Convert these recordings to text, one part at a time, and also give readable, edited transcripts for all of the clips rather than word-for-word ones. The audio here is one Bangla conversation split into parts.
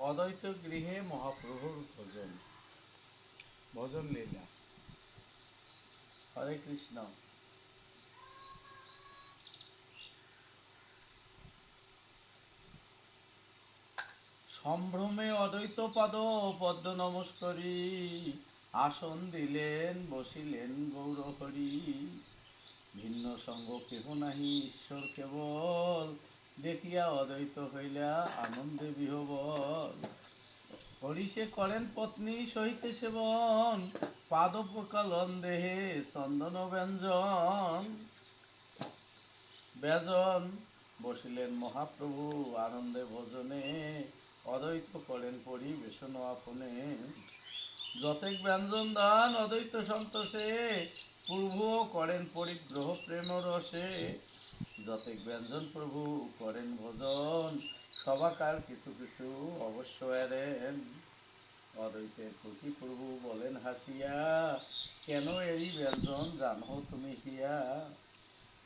অদ্বৈত গৃহে মহাপ্রভুর ভোজন ভোজন লীলা। হরে কৃষ্ণ। সম্ভ্রমে অদ্বৈত পদ্ম নমস্করি, আসন দিলেন বসিলেন গৌরহরি। ভিন্ন সঙ্গ কেহ নাহি ঈশ্বর কেবল, দেখিয়া অদ্বৈত হইলা আনন্দে বিহবল। হরিষে করেন পত্নী সহিত সেবন, পাদ প্রকালন দেহে চন্দন ব্যঞ্জন। ব্যজন বসিলেন মহাপ্রভু আনন্দে ভোজনে, অদ্বৈত করেন পরিবেশন আপনে। যতেক ব্যঞ্জন দান অদ্বৈত সন্তোষে, পূর্ব করেন পরিগ্রহ প্রেম রসে। যতেক ব্যঞ্জন প্রভু করেন ভোজন, সবাকার কিছু কিছু অবশ্য এরেন। অদ্বৈতের প্রতি প্রভু বলেন হাসিয়া, কেন এই ব্যঞ্জন জানো তুমি হিয়া।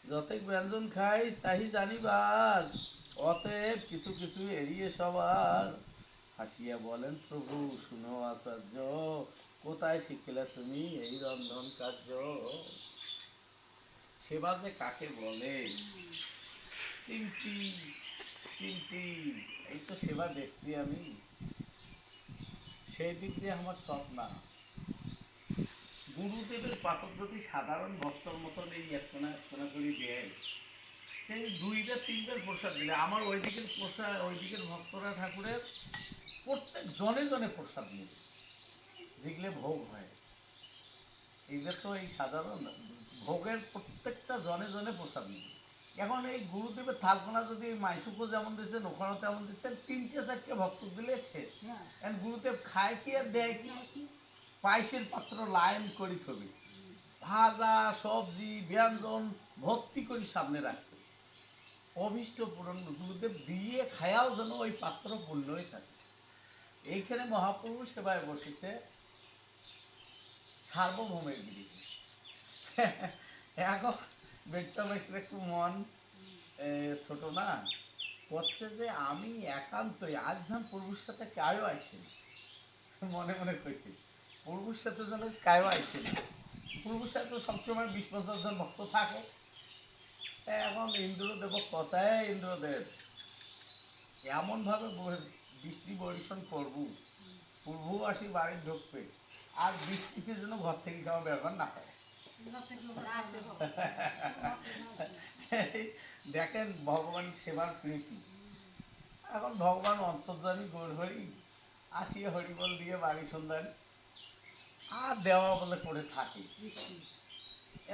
যতেক ব্যঞ্জন খাই তাহি জানিবার, অতএব কিছু কিছু এড়িয়ে সবার। হাসিয়া বলেন প্রভু শুনো আচার্য, কোথায় শিখিলে তুমি এই রন্ধন কার্য। সেবা যে কাকে বলে, চিমটি চিমটি, এই তো সেবা দেখছি আমি, সেই দিক দিয়ে আমার সব না। গুরুদেবের পাঠক যদি সাধারণ ভক্তর মতন এই একখানা একখানা করে দেয়, সেই দুইটা তিনটার প্রসাদ দিলে আমার ওই দিকের প্রসাদ, ওই দিকের ভক্তরা ঠাকুরের প্রত্যেক জনে জনে প্রসাদ নেবে, যেগুলো ভোগ হয়। এইগুলো তো এই সাধারণ ভোগের প্রত্যেকটা জনে জনে প্রসাদ নেবে। এখন এই গুরুদেবের থাকনা যদি মাইসুকো যেমন দিচ্ছেন, ওখানেও তেমন দিচ্ছেন, তিনটে চারটে ভক্ত দিলে শেষ। এখন গুরুদেব খায় কি আর দেয় কি? পায়েসের পাত্র লাইন করি থবি, ভাজা সবজি ব্যঞ্জন ভর্তি করে সামনে রাখতে, অভীষ্ট পূরণ গুরুদেব দিয়ে খায়াও যেন ওই পাত্র পূর্ণই থাকে। এইখানে মহাপ্রভু সেবায় বসেছে সার্বভৌমের গিরিশে। এখন বেটটা বেশ একটু মন ছোট না, করছে যে আমি একান্তই আজ যেন প্রভুর সাথে কায়ও আইসেনি, মনে মনে কইছি প্রভুর সাথে যেন কায়ও আইসেনি। প্রভুর সাথে তো সবসময় 20-50 জন ভক্ত থাকে। এখন ইন্দ্রদেব কথায়, ইন্দ্রদেব এমনভাবে বৃষ্টি বর্ষণ করবো, প্রভু আসি বাড়ি ঢুকবে, আর বৃষ্টিতে যেন ঘর থেকে খাওয়া ব্যবহার না হয়। দেখেন ভগবান সেবার প্রীতি। এখন ভগবান অন্তর্যামী গৌরহরি আসিয়া হরিবল দিয়ে বাড়ি সন্ধান আর দেওয়া বলে করে থাকে।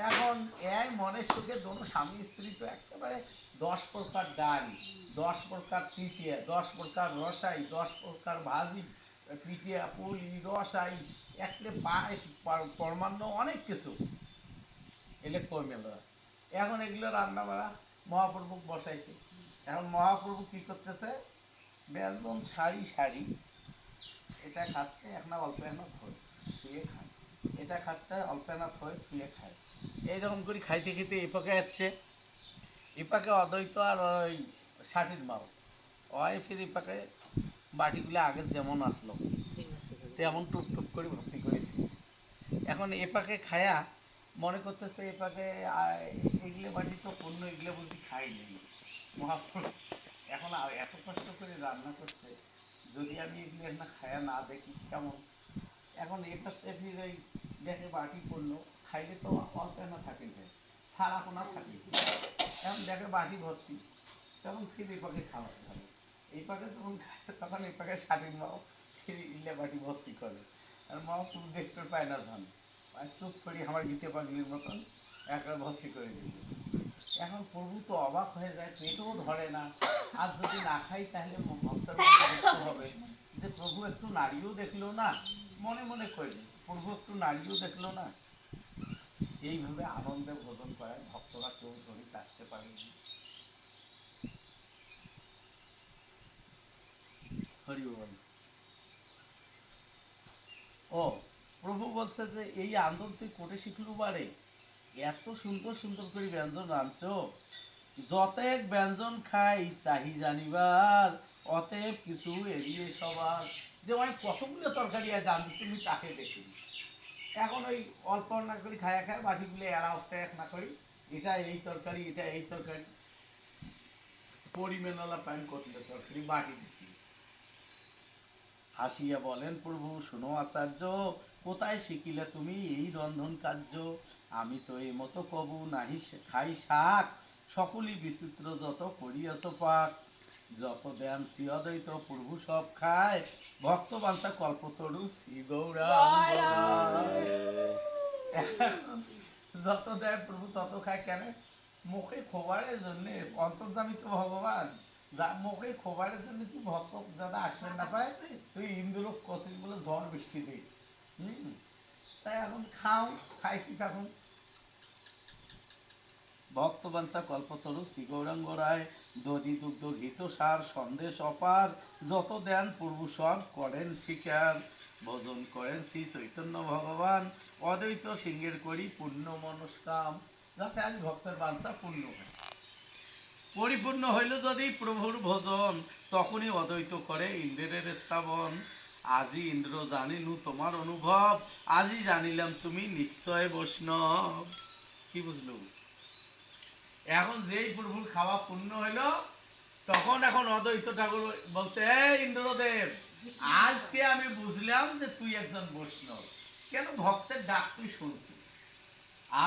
এখন এই মনের সুখে দোনো স্বামী স্ত্রী তো একেবারে 10 প্রকার ডাল, 10 প্রকার তৃতীয়া, 10 প্রকার রসাই, 10 প্রকার ভাজি, তৃতীয়া পুলি রসাই, একটা পায়েস, পরমান্ন অনেক কিছু এলে কর্মেল। এখন এগুলো রান্না বাড়া মহাপ্রভু বসাইছে। এখন মহাপ্রভু কি করতেছে, বেলবন শাড়ি শাড়ি, এটা খাচ্ছে একটা অল্প এনা থই শুয়ে খায়, এটা খাচ্ছে অল্প এনা থই শুয়ে খায়। এইরকম করে খাইতে খেতে এপাকে আসছে, এপাকে অদ্বৈত আর ওই ষাটির মাও ওই ফির এপাকে বাটিগুলো আগে যেমন আসলো তেমন টুকটুক করে ভর্তি করে দিচ্ছে। এখন এপাকে খায়া মনে করতেছে এপাকে এগুলো বাটি তো পণ্য, এগুলো বুঝি খাই নেই মহাপ্রভু। এখন এত কষ্ট করে রান্না করছে, যদি আমি এগুলো না খায়া না দেখি কেমন। এখন এপাশে ফির ওই দেখে বাটি পড়লো, খাইলে তো অল্প না থাকে যায়, সারা কোনা থাকে। এখন দেখে বাটি ভর্তি, তখন ফির এই পাখে খাওয়াতে হবে। এই পাখে যখন খায় তখন এই পাখে ষাটির মাও ফির ইলে বাটি ভর্তি করে। আর মাও খুব দেখতে পায় না ধান, আর চুপ করি আমার গীতে পাগলির মতন একটা ভর্তি করে দিল। এখন প্রভু তো অবাক হয়ে যায়, পেটও ধরে না। আর যদি না খাই তাহলে ভক্তের মধ্যে দেখতে হবে যে প্রভু একটু নাড়িও দেখলো না, মনে মনে করি প্রভু একটু নাড়িও দেখলো না। এইভাবে আনন্দে ভোজন করেন, ভক্তরা কেউ ধরে কাটতে পারেনি। হরি বল। ও প্রভু বলছে যে এই আনন্দ তুই কোটে শিখলু বারে, এত সুন্দর সুন্দর করে ব্যঞ্জন রাঁধছ, যতেক ব্যঞ্জন খাই চাহি জানিবার, অতএব কিছু এড়িয়ে সবার, যে অনেক কতগুলো তরকারি আজ আনছি তুমি তাকে দেখিনি, এখন ওই অল্প না করি খায়া খায় বাটিগুলো এরা অবস্থায় এক না করি, এটা এই তরকারি এটা এই তরকারি, পরিমাণওয়ালা প্যান করলে তরকারি বাটি দিচ্ছি। হাসিয়া বলেন, প্রভু শোনো আচার্য, কোথায় শিখিলে তুমি এই রন্ধন কার্য? আমি তো এই মতো কবু নাহি খাই শাক, সকলই বিচিত্র যত করিয়াছ পাক। যত দেন শ্রী অদ্বৈত প্রভু সব খায়, ভক্ত বাঞ্ছা কল্পতরু শ্রী গৌরাঙ্গ। যত দেয় প্রভু তত খায় কেন? মুখে খোবারের জন্য, অন্তর্জামিত ভগবান মুখে খোবারের জন্য তুই ভক্ত যারা আসবেন না পায়, তুই ইন্দ্র কষিস বলে ঝড় বৃষ্টি দে। হম, তাই এখন খাও, খাইতে থাকুন। ভক্তবাঞ্ছা কল্পতরু শ্রী গৌরাঙ্গ রায়, দধি দুগ্ধ ঘৃত সার সন্দেশ অপার, যত দেন প্রভু সব করেন স্বীকার। ভজন করেন শ্রী চৈতন্য ভগবান, অদ্বৈত সিংহের করি পূর্ণ মনস্কাম। যাতে আজ ভক্তের বাঞ্ছা পূর্ণ হয়, পরিপূর্ণ হইল যদি প্রভুর ভজন, তখনই অদ্বৈত করে ইন্দ্রের স্থাপন। আজি ইন্দ্র জানিনু তোমার অনুভব, আজি জানিলাম তুমি নিশ্চয় বৈষ্ণব। কি বুঝলো? এখন যেই প্রভুর খাওয়া পূর্ণ হইল, তখন এখন অদ্বৈত ঠাকুর বলছে, ইন্দ্রদেব, আজকে আমি বুঝলাম যে তুই একজন বৈষ্ণব। কেন? ভক্তের ডাক তুই শুনছিস।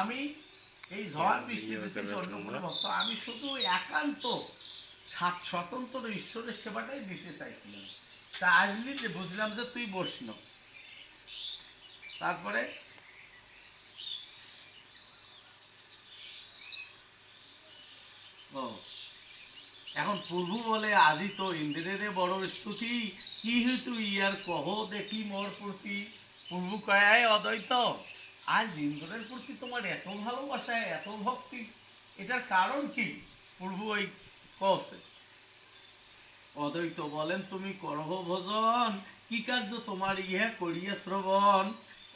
আমি এই ঝড় বৃষ্টি দিচ্ছিস অন্য কোনো ভক্ত, আমি শুধু একান্ত স্বতন্ত্র ঈশ্বরের সেবাটাই দিতে চাইছিলাম। তা আজলি যে বুঝলাম যে তুই বৈষ্ণব। তারপরে ও এখন প্রভু বলে, আজি তো ইন্দ্রের বড় স্তুতি, কি হেতু ইয়ার কহ দেখি মোর প্রতি। প্রভু কয়, অদ্বৈত, আজ ইন্দ্রের প্রতি তোমার এত ভালোবাসা এত ভক্তি, এটার কারণ কি? প্রভু ওই কছে। অদ্বৈত বলেন, তুমি করহ ভজন, কি কার্য তোমার ইহা করিয়া শ্রবণ।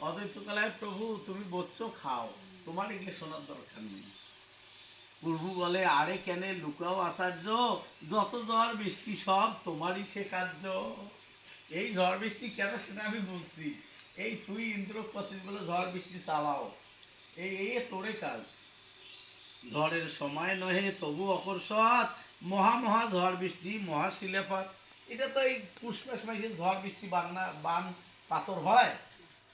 অদ্বৈত কালায়, প্রভু তুমি বলছো খাও, তোমার এগুলো শোনার দরকার নেই। প্রভু বলে, আরে কেন লুকাও আচার্য, যত ঝড় বৃষ্টি সব তোমারই সে কার্য। এই ঝড় বৃষ্টি কেন সেটা আমি বুঝছি। এই তুই ইন্দ্র কছিস বলে ঝড় বৃষ্টি চালাও, এই এই তোরে কাজ। ঝড়ের সময় নহে তবু অকর্ষত, মহা মহা ঝড় বৃষ্টি মহা শিলাপাত। এটা তো এই পুষ মাস মাসে ঝড় বৃষ্টি বান্না বান পাথর হয়,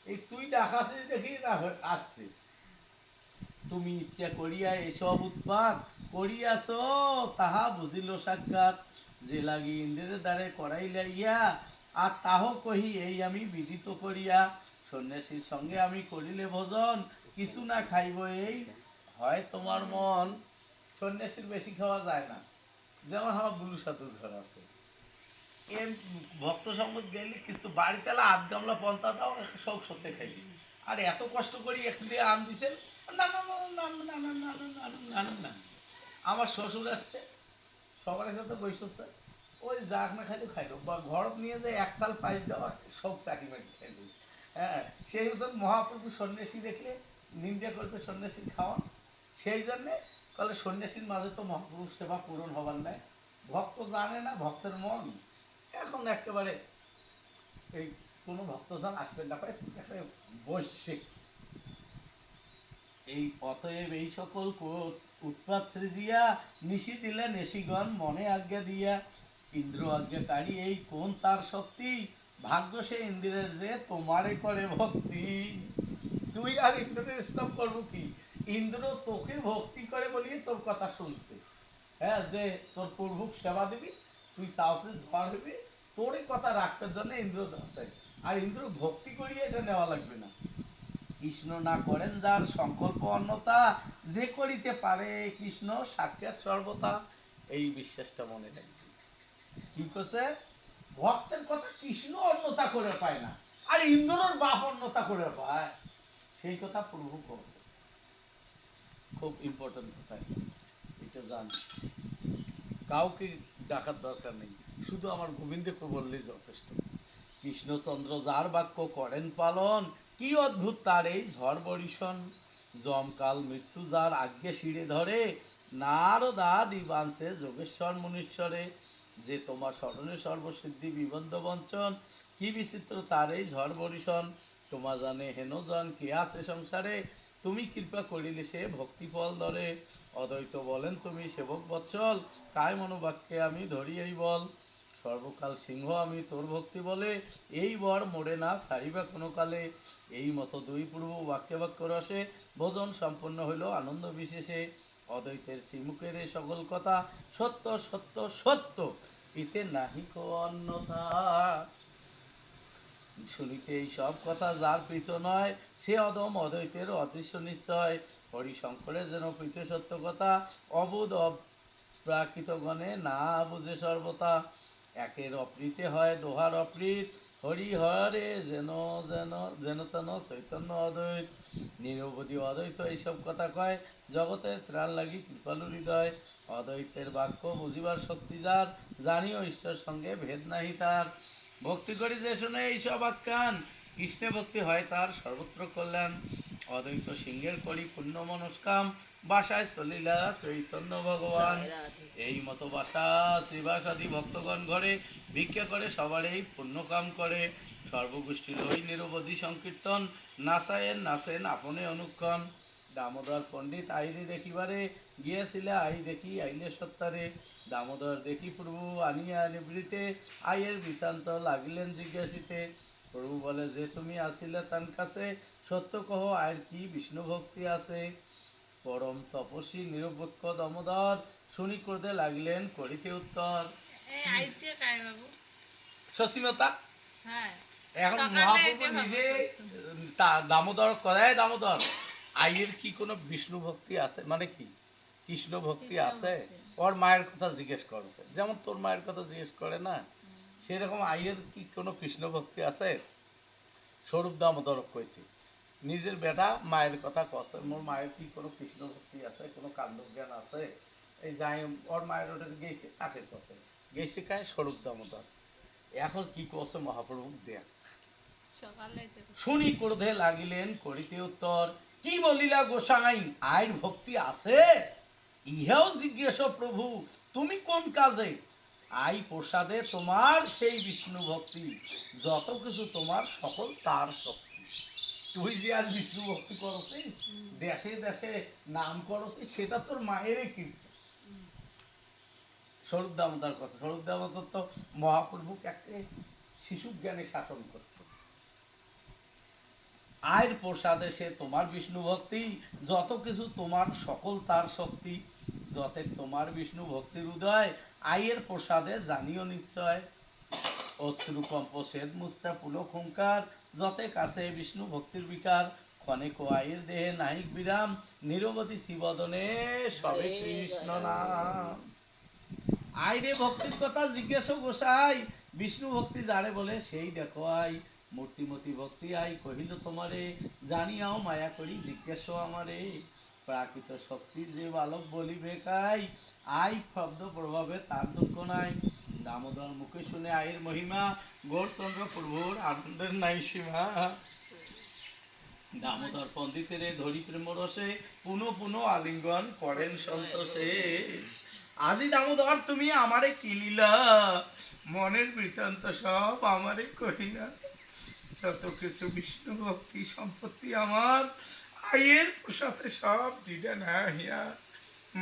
এই তুই ডাকাছিস দেখি না আসছে। তুমি ইচ্ছা করিয়া এসব উৎপাত করিয়াছ, তাহা বুঝিল সাক্ষাৎ। যে লাগি ইন্দ্রের দ্বারে করাইলা ইয়া, আর তাহ কহি এই আমি বিদিত করিয়া। সন্ন্যাসীর সঙ্গে আমি করিলে ভোজন, কিছু না খাইব এই হয় তোমার মন। সন্ন্যাসীর বেশি খাওয়া যায় না, যেমন আমার বুলু সাধুর ঘর আছে, এ ভক্ত সঙ্গত গেলে কিছু বাড়িতে আধ গামলা পন্থা দাও, সব সত্যি খাইবি। আর এত কষ্ট করি একটু দিয়ে আম দিছেন, না না না না না না না না না না না না। আমার শ্বশুর আসছে, সবার সাথে বৈশছে, ওই যাক না খাইলে খাইলো, বা ঘর নিয়ে যে একতাল পাইস দেওয়া সব চাকরি মাটি খাইল। হ্যাঁ, সেই মতন মহাপ্রভু সন্ন্যাসী দেখলে নিন্দা করবে সন্ন্যাসীর খাওয়ান। সেই জন্যে তাহলে সন্ন্যাসীর মাঝে তো মহাপ্রভুর সেবা পূরণ হবার নাই। ভক্ত জানে না ভক্তের মন। এখন একেবারে এই কোনো ভক্তজন আসবেন না পারে, একেবারে বসছে। এই অতএব এই সকল উৎপাত সৃজিয়া, নিশি দিলে নেশিগণ মনে আজ্ঞা দিয়া। ইন্দ্র আজ্ঞাকারী এই কোন তার শক্তি, ভাগ্য সে ইন্দ্রের যে তোমারে করে ভক্তি। তুই আর ইন্দ্রের স্তব করবো কি? ইন্দ্র তোকে ভক্তি করে বলিয়ে তোর কথা শুনছে। হ্যাঁ, যে তোর প্রভুক সেবা দিবি, তুই চাওসে ঝড় হবি, তোরই কথা রাখবার জন্য ইন্দ্র আছে। আর ইন্দ্র ভক্তি করিয়ে এটা নেওয়া লাগবে না। কৃষ্ণ না করেন যার সংকল্প অন্যতা, যে করিতে পারে কৃষ্ণ সাক্ষাৎ সর্বতা। এই বিশ্বাসটা মনে রাখবে। কি করছে? ভক্তের কথা কৃষ্ণ অন্যতা করে পায় না, আর ইন্দ্রর বাপ অন্যতা করে পায়, সেই কথা প্রভু করছে। খুব ইম্পর্টেন্ট কথা, এটা জান। কাউকে ডাকার দরকার নেই, শুধু আমার গোবিন্দকে বললেই যথেষ্ট। কৃষ্ণচন্দ্র যার বাক্য করেন পালন, কি অদ্ভুত তার এই ঝড় বরিশন। জমকাল মৃত্যু যার আজ্ঞে শিরে ধরে, নারদাদি বাঁধছে যোগেশ্বর মুনীশ্বরে। যে তোমার স্মরণে সর্বসিদ্ধি বিবন্ধ বঞ্চন, কি বিচিত্র তার এই ঝড় বরিশন। তোমা জানে হেনজন কে আছে সংসারে, তুমি কৃপা করিলে সে ভক্তিফল ধরে। অদ্বৈত বলেন তুমি সেবক বৎসল, কায় মনোবাক্যে আমি ধরি এই বল। সর্বকাল সিংহ আমি তোর ভক্তি বলে, এই বর মোড়ে না ছাড়িবা কোনো কালে। এই মতো দুই পূর্ব বাক্যে বাক্য রসে, ভোজন সম্পন্ন হইল আনন্দ বিশেষে। অদ্বৈতের শ্রীমুখের এই সকল কথা, সত্য সত্য সত্য, ইতে নাহি কো অন্যথা। শুনিতে এই সব কথা যার প্রীত নয়, সে অদম অদ্বৈতের অদৃশ্য নিশ্চয়। হরিশঙ্করের যেন প্রীত সত্য কথা, অবুধ অপ্রাকৃত গণে না বুঝে সর্বতা। একের অপ্রীতে হয় দোহার অপ্রীত, হরি হরে যেন যেন যেন তেন চৈতন্য অদ্বৈত। নিরবধি অদ্বৈত এইসব কথা কয়, জগতের ত্রাণ লাগি কৃপালু হৃদয়। অদ্বৈতের বাক্য বুঝিবার শক্তি যার, জানিও ঈশ্বর সঙ্গে ভেদ নাহি তার। ভক্তি করি যে শুনে এইসব আখ্যান, কৃষ্ণে ভক্তি হয় তার সর্বত্র কল্যাণ। অদ্বৈত সিংহের করি পূর্ণ মনস্কাম, বাসায় চলিলা চৈতন্য ভগবান। এই মতো বাসা শ্রীবাসাদি ভক্তগণ ঘরে, ভিক্ষা করে সবারই পুণ্য কাম করে। সর্বগোষ্ঠী লই নিরবধি সংকীর্তন, নাচায়েন নাচেন আপনে অনুক্ষণ। দামোদর পণ্ডিত আইরে দেখিবারে, গিয়েছিলে আই দেখি আইলে সত্তারে। দামোদর দেখি প্রভু আনিয়া নিবৃতে, আইয়ের বৃত্তান্ত লাগিলেন জিজ্ঞাসিতে। প্রভু বলে যে তুমি আসিলে তান কাছে, সত্য কহ আয়ের কি বিষ্ণু ভক্তি আছে। পরম তপস্বী নিরপেক্ষ দামোদর, শুনি করতে লাগলেন করিতে উত্তর। সসীমতা এখন মহাপ্রভু নিজে দামোদর করায়, দামোদর আইয়ের কি কোনো বিষ্ণু ভক্তি আছে, মানে কি কৃষ্ণ ভক্তি আছে? ওর মায়ের কথা জিজ্ঞেস করেছে, যেমন তোর মায়ের কথা জিজ্ঞেস করে না, সেরকম আইয়ের কি কোনো কৃষ্ণ ভক্তি আছে? স্বরূপ দামোদর কইছে, নিজের বেটা মায়ের কথা কছে, মোর মায়ের কি কোনো কৃষ্ণ ভক্তি আছে, কোনো কাণ্ড জ্ঞান আছে? এই যাই ওর মায়ের ওটা গেছে, কাকে কছে গেছে, কায় স্বরূপ দামোদর। এখন কি কছে মহাপ্রভু দেখ। শুনি ক্রোধে লাগিলেন করিতে উত্তর, কি বলিলা গোসাইন আইর ভক্তি আছে? ইহাও জিজ্ঞেস প্রভু তুমি কোন কাজে? আই প্রসাদে তোমার সেই বিষ্ণু ভক্তি, যত কিছু তোমার সকল তার শক্তি। তুই যে আজ বিষ্ণু ভক্তি করছিস, দেশে দেশে নাম করছিস, সেটা তোর মায়েরই কীর্তি। স্বরূপ দামোদর কথা, স্বরূপ দামোদর তো মহাপ্রভুকে একটা শিশু জ্ঞানে শাসন করত। আয়ের প্রসাদে সে তোমার বিষ্ণু ভক্তি, যত কিছু তোমার সকল তার শক্তি। যতে তোমার বিষ্ণু ভক্তির উদয়, আয়ের প্রসাদে জানিও নিশ্চয়। অশ্রুকম্প সেদ মুচ্ছা পুলক হুঙ্কার, যতে কাছে বিষ্ণু ভক্তির বিকার। ক্ষণে আয়ের দেহে নাহিক বিরাম, নিরবধি শিবদনে সবে কৃষ্ণ নাম। আইরে ভক্তির কথা জিজ্ঞেস গোসাই, বিষ্ণু ভক্তি যারে বলে সেই দেখো আই। মূর্তিমতি ভক্তি আই কহিল তোমারে, জানিয়াও মায়া করি জিজ্ঞেস আমারে। প্রাকৃত শক্তি যে বালক বলিবে কাই, আই শব্দ প্রভাবে তার দুঃখ নাই। দামোদর মুখে শুনে আইয়ের মহিমা, গৌরচন্দ্র প্রভুর আনন্দের নাই সীমা। দামোদর পণ্ডিতের ধরি প্রেম রসে, পুনঃ পুনঃ আলিঙ্গন করেন সন্তোষে। আজি দামোদর তুমি আমারে কিনিলা, মনের বৃত্তান্ত সব আমারে কহিলা। যত কিছু বিষ্ণু ভক্তি সম্পত্তি আমার, আয়ের প্রসাদে সব দিলে না হিয়া।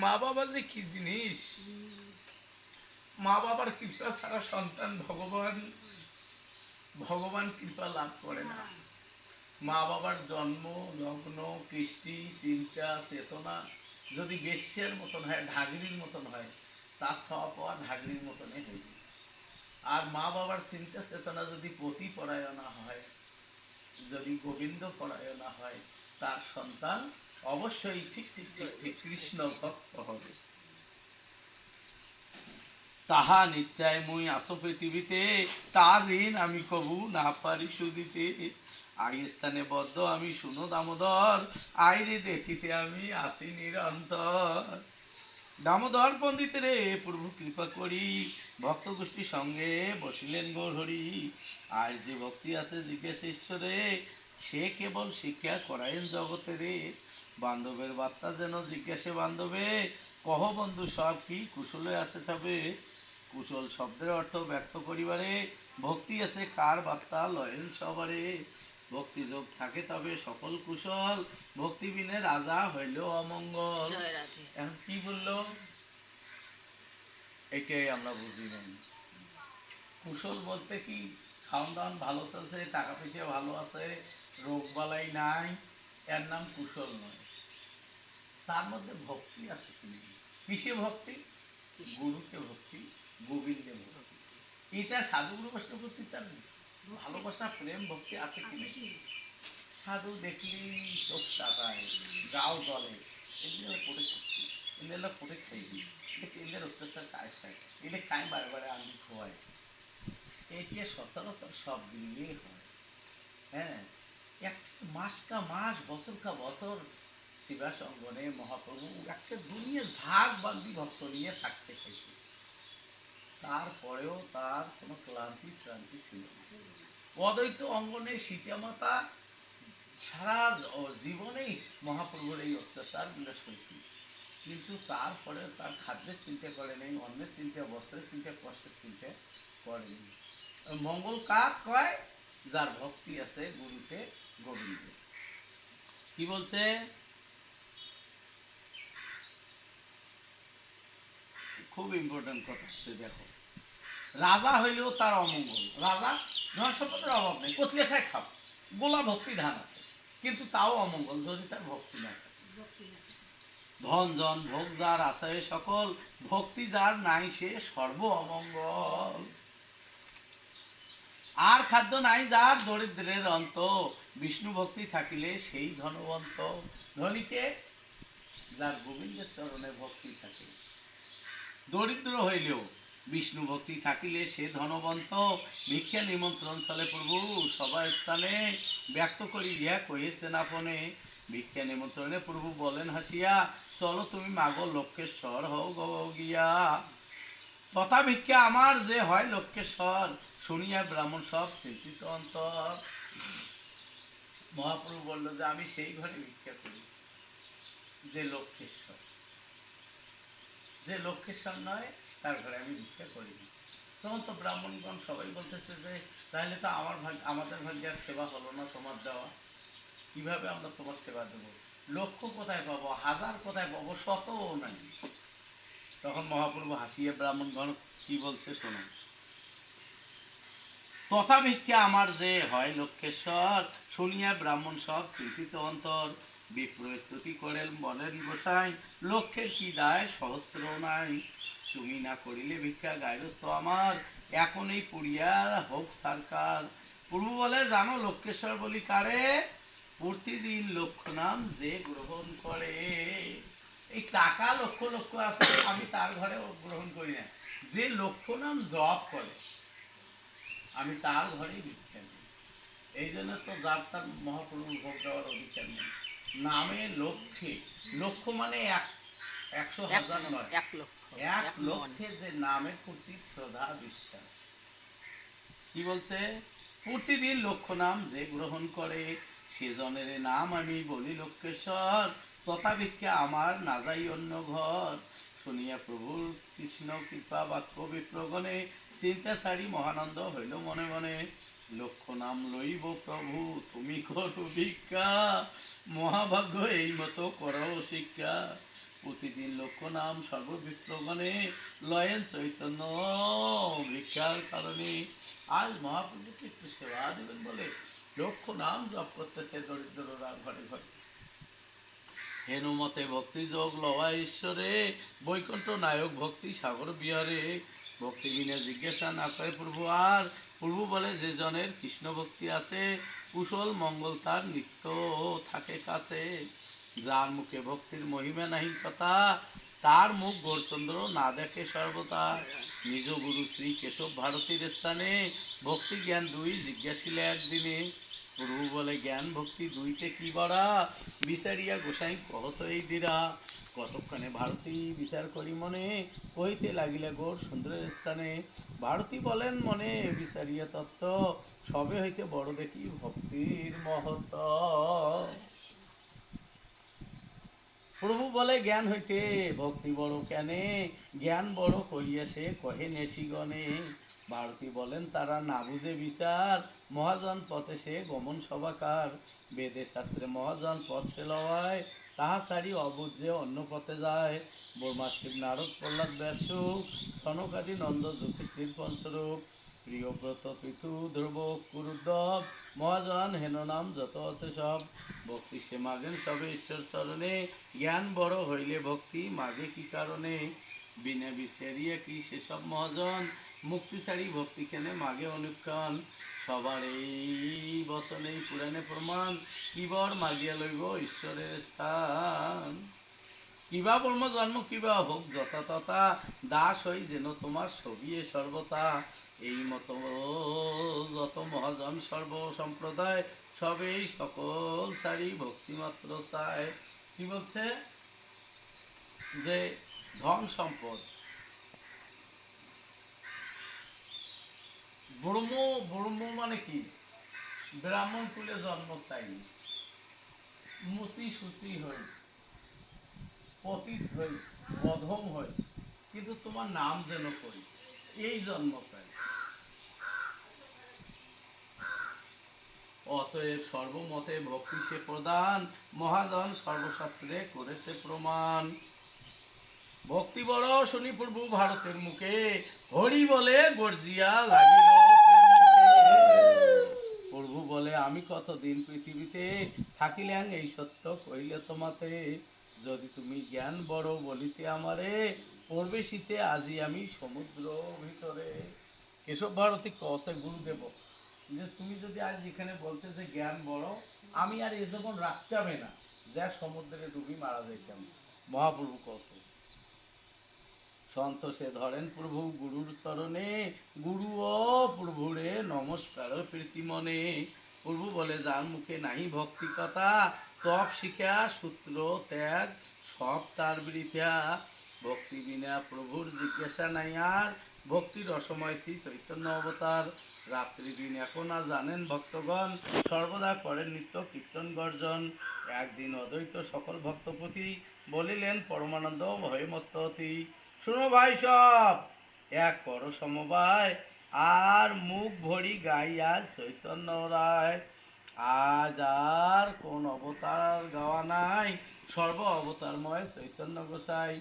মা বাবা যে কি জিনিস, মা বাবার কৃপা ছাড়া সন্তান ভগবান ভগবান কৃপা লাভ করে না। মা বাবার জন্ম লগ্ন কৃষ্টি চিন্তা চেতনা যদি বেশ্যের মতন হয়, ঢাগরির মতন হয়, তার সব পাওয়া ঢাগরির মতনই হইবে। আর মা বাবার চিন্তা চেতনা যদি পতি পরায়ণা হয়, যদি গোবিন্দ পরায়ণা হয়, তার সন্তান অবশ্যই ঠিক ঠিক ঠিক ঠিক কৃষ্ণ ভক্ত হবে। তাহা নিশ্চয় মুই আসো পৃথিবীতে, তার ঋণ আমি কবু না পারি শুধিতে। আই স্থানে বদ্ধ আমি শুনো দামোদর, আইরে দেখিতে আমি আসি নিরন্তর। দামোদর পণ্ডিত রে প্রভু কৃপা করি, ভক্ত গোষ্ঠীর সঙ্গে বসিলেন গৌর হরি। আর যে ভক্তি আছে জিজ্ঞেস ঈশ্বরে, সে কেবল শিক্ষা করায়েন জগতে রে। বান্ধবের বার্তা যেন জিজ্ঞাসে বান্ধবে, কহ বন্ধু সব কি কুশলে আছে তবে। কুশল শব্দের অর্থ ব্যক্ত করিবারে ভক্তি আছে কার বার্তা লয়েন সবারে। ভক্তি যোগ থাকে তবে সকল কুশল, ভক্তি বিনে রাজা হইল অমঙ্গল। এখন কি বললো এটাই আমরা বুঝি নাই। কুশল বলতে কি খাওয়ান দাওয়ান ভালো চলছে, টাকা পয়সা ভালো আছে, রোগ বালাই নাই, এর নাম কুশল নয়। তার মধ্যে ভক্তি আছে কি? কিসে ভক্তি? গুরুকে ভক্তি, গোবিন্দে ভক্তি। এটা সাধুগুরু বৈষ্ণব ভক্তি তার ভালোবাসা প্রেম ভক্তি আছে কি নেই? সাধু দেখলি চোখ চাটায়, গাও জলে, এগুলো পড়ে খাচ্ছি, এগুলো পড়ে খাইবি, এদের অত্যাচার কায় সায়, এদের কায় বারে বারে আলু খোয়ায়, এইটা সচরাচর সব দিলেই হয়। হ্যাঁ, এক মাস কা মাস বছর কা বছর শিবা সঙ্গনে মহাপ্রভু একটা দুনিয়া ঝাঁক বান্দি ভক্ত নিয়ে থাকতে খাইছে, তারপরেও তার কোনো ক্লান্তি শ্রান্তি ছিল না। অদ্বৈত অঙ্গনে সীতামাতা সারা জীবনেই মহাপ্রভুর এই অত্যাচার বিলাস করেছি, কিন্তু তারপরে তার খাদ্যের চিন্তা করে নেই, অন্যের চিন্তা, বস্ত্রের চিন্তা, কষ্টের চিন্তা করেনি। মঙ্গল কার কয়? যার ভক্তি আছে গুরুতে গোবিন্দে। কি বলছে? খুব ইম্পর্টেন্ট কথা হচ্ছে, দেখো রাজা হইলেও তার অমঙ্গল। রাজা ধন সম্পদের অভাব নেই, কতলে খায় খাও, গোলা ভক্তি ধান আছে, কিন্তু তাও অমঙ্গল যদি তার ভক্তি না থাকে। ধন জন ভোগ যার আছে সকল, ভক্তি যার নাই সে সর্ব অমঙ্গল। আর খাদ্য নাই যার দরিদ্রের অন্ত, বিষ্ণু ভক্তি থাকিলে সেই ধনবন্ত। ধনীকে যার গোবিন্দের চরণে ভক্তি থাকে, দরিদ্র হইলেও বিষ্ণু ভক্তি থাকিলে সে ধনবন্ত। ভিক্ষা নিমন্ত্রণ চলে প্রভু সবার স্থানে, ব্যক্ত করি ইহা কহিয়েছেন আপনে। ভিক্ষা নিমন্ত্রণে প্রভু বলেন হাসিয়া, চলো তুমি মাগো লক্ষ্যেশ্বর হও গো গিয়া। তথা ভিক্ষা আমার যে হয় লক্ষ্যেশ্বর, শুনিয়া ব্রাহ্মণ সব চিন্তিত অন্তর। মহাপ্রভু বলল যে আমি সেই ঘরে ভিক্ষা করি যে লক্ষ্যেশ্বর, যে লক্ষ্যেশ্বর নয় তার ঘরে আমি ভিক্ষা করিনি। তখন তো ব্রাহ্মণগণ সবাই বলতেছে যে তাহলে তো আমাদের ভাগ্যের সেবা হলো না তোমার দেওয়া, কিভাবে আমরা তোমার সেবা দেবো? লক্ষ কোথায় পাবো, হাজার কোথায় পাবো, শতও নাই। তখন মহাপ্রভু হাসিয়ে ব্রাহ্মণগণ কি বলছে শোনো। তথা ভিক্ষা আমার যে হয় লক্ষ্যেশ্বর, শুনিয়া ব্রাহ্মণ সব চিন্তিত অন্তর। বিপ্র স্তুতি করেন বলেন গোসাই, লক্ষ্যের কি দায় সহস্র নাই। তুমি না করিলে ভিক্ষা গায়রস্থ আমার, এখন এই পুরিয়া হোক সরকার। প্রভু বলে জানো লক্ষ্যেশ্বর বলি কারে? প্রতিদিন লক্ষ নাম যে গ্রহণ করে। এই টাকা লক্ষ লক্ষ আছে, আমি তার ঘরে গ্রহণ করি না। যে লক্ষ নাম জপ করে আমি তার ঘরেই ভিক্ষা দিই। এই জন্য তো যার তার মহাপ্রভু ভোগ দেওয়ার অধিকার নেই। নামে লক্ষ্যে, লক্ষ মানে একশো হাজার নয়, এক লক্ষের যে নামের প্রতি শ্রদ্ধা বিশ্বাস। কি বলছে? প্রতিদিন লক্ষ নাম যে গ্রহণ করে, সেজনের নাম আমি বলি লক্ষ্যেশ্বর। তথা ভিক্ষা আমার না যাই অন্য ঘর। শুনিয়া প্রভুর কৃষ্ণ কৃপা বাক্য বিপ্রগণে, চিন্তা ছাড়ি মহানন্দ হইল মনে মনে। লক্ষ নাম লইব প্রভু তুমি করো ভিক্ষা, মহাভাগ্য এই মতো করো শিক্ষা। প্রতিদিন লক্ষ নাম সর্ববিপ্রগণে, লয়েন চৈতন্য ভিক্ষার কারণে। আজ মহাপ্রভুকে একটু সেবা দেবেন বলে লক্ষ নাম জপ করতেছে দরিদ্ররা ঘরে ঘরে। হেনুমতে ভক্তি যোগ লওয়া ঈশ্বরে, বৈকুণ্ঠ নায়ক ভক্তি সাগর বিহারে। ভক্তি বিনা জিজ্ঞাসা না করে প্রভু আর, প্রভু বলে যে জনের কৃষ্ণ ভক্তি আছে, কুশল মঙ্গল তার নিত্য থাকে কাছে। যার মুখে ভক্তির মহিমা নাহি কথা, তার মুখ গৌরচন্দ্র না দেখে সর্বদা। নিজ গুরু শ্রী কেশব ভারতীর স্থানে, ভক্তি জ্ঞান দুই জিজ্ঞাসিলে একদিনে। প্রভু বলে জ্ঞান ভক্তি দুইতে কি বড়া, বিচারিয়া গোসাই কহত এই দিরা। কতক্ষণে ভারতী বিচার করি মনে, কহিতে লাগিলে গৌর সুন্দরের স্থানে। ভারতী বলেন মনে বিচারিয়া তত্ত্ব, সবে হইতে বড় দেখি ভক্তির মহত্ব। প্রভু বলে জ্ঞান হইতে ভক্তি বড় কেনে, জ্ঞান বড় করিয়াছে কহে নেশিগণে। ভারতী বলেন তারা না বুঝে বিচার, মহাজন পথে সে গমন সবাকার। বেদে শাস্ত্রে মহাজন পথ সে লওয়ায়, তাহা ছাড়ি অবুঝ যে অন্য পথে যায়। ব্রহ্মাস্তিক নারদ প্রহ্লাদ ব্যাস সনকাদি নন্দ যুধিষ্ঠির পঞ্চরূপ। প্রিয়ব্রত পৃথু ধ্রুব কুরুদ্ধব, মহাজন হেন নাম যত আছে সব। ভক্তি সে মাগেন সবে ঈশ্বর চরণে, জ্ঞান বড় হইলে ভক্তি মাগে কি কারণে। বিনে বিচারিয়া কি সেসব মহাজন, মুক্তি ছাড়ি ভক্তি কেনে মাগে অনুক্ষণ। সবার এই বচন এই পুরাণে প্রমাণ, কিবর মাগিয়া লইব ঈশ্বরের স্থান। কিবা ব্রহ্ম জন্ম কিবা হোক যথা তথা, দাস হই যেন তোমার ছবিয়ে সর্বতা। এই মতো যত মহাজন সর্ব সম্প্রদায়, সবেই সকল সারি ভক্তিমাত্র চায়। কি বলছে যে ধন সম্পদ, ব্রহ্ম, ব্রহ্ম মানে কি? ব্রাহ্মণ কুলে জন্ম চাইনি, মুচি সুচি হই, পতিত হই, অধম হই, কিন্তু তোমার নাম যেন করি, এই জন্ম চাই। অতএব সর্বমতে ভক্তি সে প্রদান, মহাজন সর্বশাস্ত্রে করেছে প্রমাণ। ভক্তি বড় শুনি প্রভু ভারতের মুখে, হরি বলে গর্জিয়া লাগিল প্রেম মুখে। প্রভু বলে আমি কতদিন পৃথিবীতে থাকিলেন এই সত্য কইলে তোমাতে। যদি তুমি জ্ঞান বড় বলিতে আমারে, প্রবেশিতে আজি আমি সমুদ্র ভিতরে। কেশব ভারতী কসে গুরুদেব যে তুমি যদি আজ এখানে বলতে যে জ্ঞান বড়, আমি আর এ জীবন রাখতে হবে না, যা সমুদ্রে ডুবি মারা যাইতাম। মহাপ্রভু কসে সন্তোষে ধরেন প্রভু গুরুর চরণে, গুরু ও প্রভুরে নমস্কার প্রীতি মনে। প্রভু বলে যার মুখে নাহি ভক্তি কথা, তপ শিখা সূত্র ত্যাগ সব তার বৃথা। ভক্তি বিনা প্রভুর জিজ্ঞাসা নাই আর, ভক্তির অসময় শ্রী চৈতন্য অবতার। রাত্রি দিন এখন আর জানেন ভক্তগণ, সর্বদা করেন নিত্য কীর্তন গর্জন। একদিন অদ্বৈত সকল ভক্তপতি, বলিলেন পরমানন্দ ভয়ে মত্ততি। শুনো ভাই সব, এক করো সমবায়, আর মুখ ভরি গাই আজ চৈতন্য রায়। আজ আর কোন অবতার গাওয়া নাই, সর্ব অবতারময় চৈতন্য গোসাই।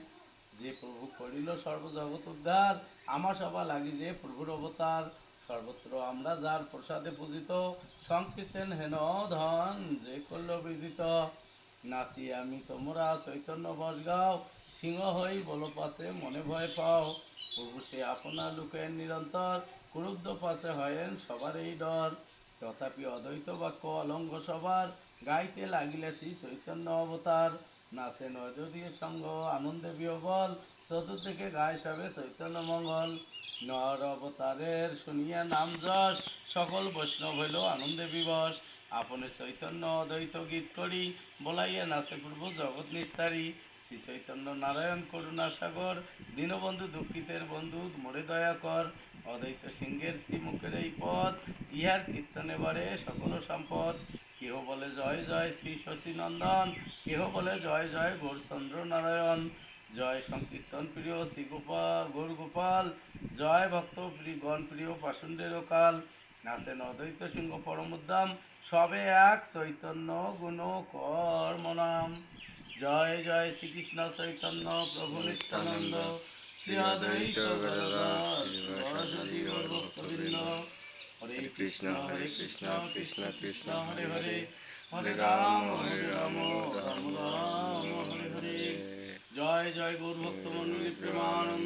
যে প্রভু করিল সর্বজগৎ উদ্ধার, আমার সভা লাগি যে প্রভুর অবতার। সর্বত্র আমরা যার প্রসাদে পূজিত, সংকীর্তন হেন ধন যে করল বিদিত। নাচি আমি তোমরা চৈতন্য বস গাও, সিংহ হই বলো পাশে মনে ভয় পাও। প্রভু সে আপনার লুকেন নিরন্তর, ক্রুদ্ধ পাশে হয়েন সবার এই ডর। তথাপি অদ্বৈত বাক্য অলঙ্ঘ সবার, গাইতে লাগিলে শ্রী চৈতন্য অবতার। নাচেন অযোধ্যীয় সঙ্গ আনন্দে বিহবল, চতুর্দিকে গায় সবে চৈতন্য মঙ্গল। নর অবতারের শুনিয়া নাম যশ, সকল বৈষ্ণব হইল আনন্দে বিবশ। আপনে চৈতন্য অদ্বৈত গীত করি, বলাইয়া নাচে প্রভু জগৎ নিস্তারী। শ্রী চৈতন্য নারায়ণ করুণা সাগর, দীনবন্ধু দুঃখিতের বন্ধু মোরে দয়া কর। অদ্বৈত সিংহের শ্রীমুখের এই পথ, ইহার কীর্তনে বাড়ে সকল সম্পদ। কেহ বলে জয় জয় শ্রী শশীনন্দন, কেহ বলে জয় জয় গৌরচন্দ্র নারায়ণ। জয় সংকীর্তন প্রিয় শ্রী গোপাল গৌর গোপাল, জয় ভক্ত গণ প্রিয় পাষণ্ডের কাল। নাচেন অদ্বৈত সিংহ পরমোদ্দাম, সবে এক চৈতন্য গুণ কর্ম নাম। জয় জয় শ্রীকৃষ্ণ চৈতন্য প্রভু নিত্যানন্দ, শ্রী অদ্বৈত গদাধর শিবাসাদি গৌরভক্তবৃন্দ। হরে কৃষ্ণ কৃষ্ণ কৃষ্ণ হরে হরে, হরে রাম রাম রাম হরে হরে। জয় জয় গৌর ভক্ত মন্ডলী প্রেমানন্দ।